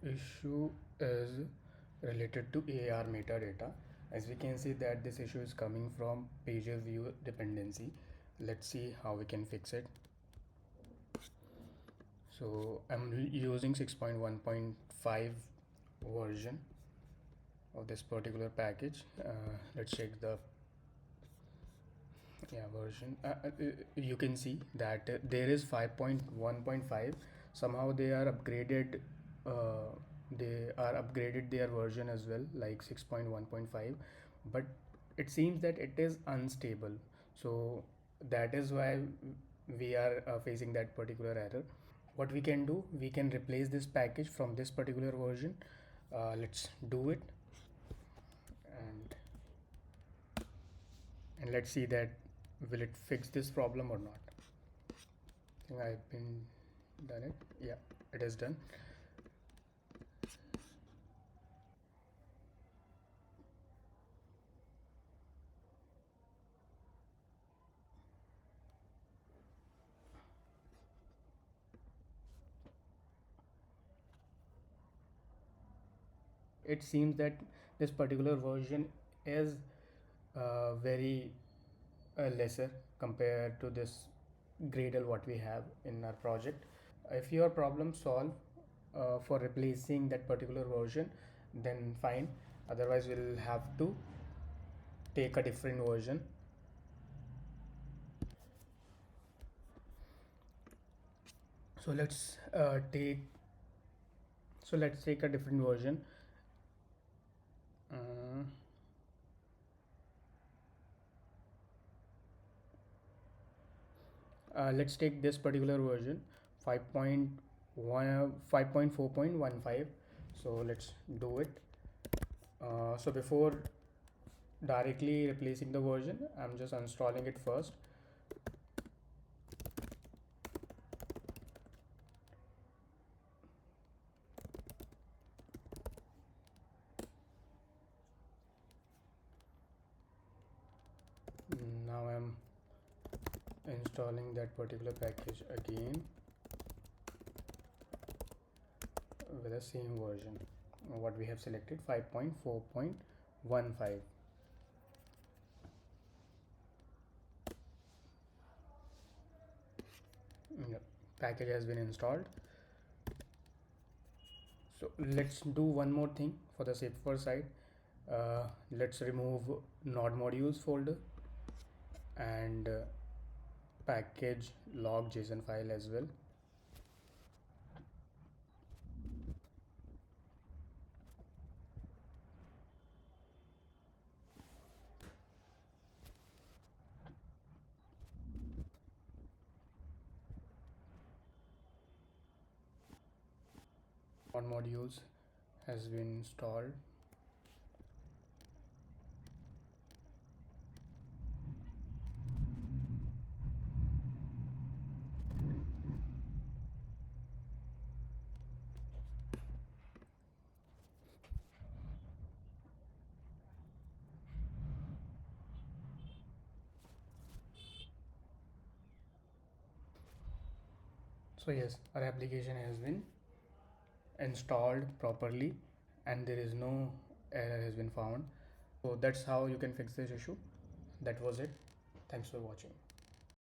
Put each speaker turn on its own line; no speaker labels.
issue is related to AR metadata. As we can see that this issue is coming from pager view dependency. Let's see how we can fix it. So I'm using 6.1.5 version of this particular package. Let's check the version. You can see that there is 5.1.5. somehow they are upgraded their version as well, like 6.1.5, but it seems that it is unstable, so that is why we are facing that particular error. What we can do, we can replace this package from this particular version. Let's do it, and let's see that will it fix this problem or not. I think I've been done it. Yeah, it is done. It seems that this particular version is very lesser compared to this Gradle what we have in our project. If your problem solved for replacing that particular version, then fine, otherwise we'll have to take a different version. So let's take a different version. Let's take this particular version, 5.4.15. so let's do it. So before directly replacing the version, I'm just installing it first. Now I'm installing that particular package again with the same version what we have selected, 5.4.15. Package has been installed. So let's do one more thing for the safer side. Let's remove node modules folder and package log JSON file as well. Node modules has been installed. So yes, our application has been installed properly and there is no error has been found. So that's how you can fix this issue. That was it. Thanks for watching.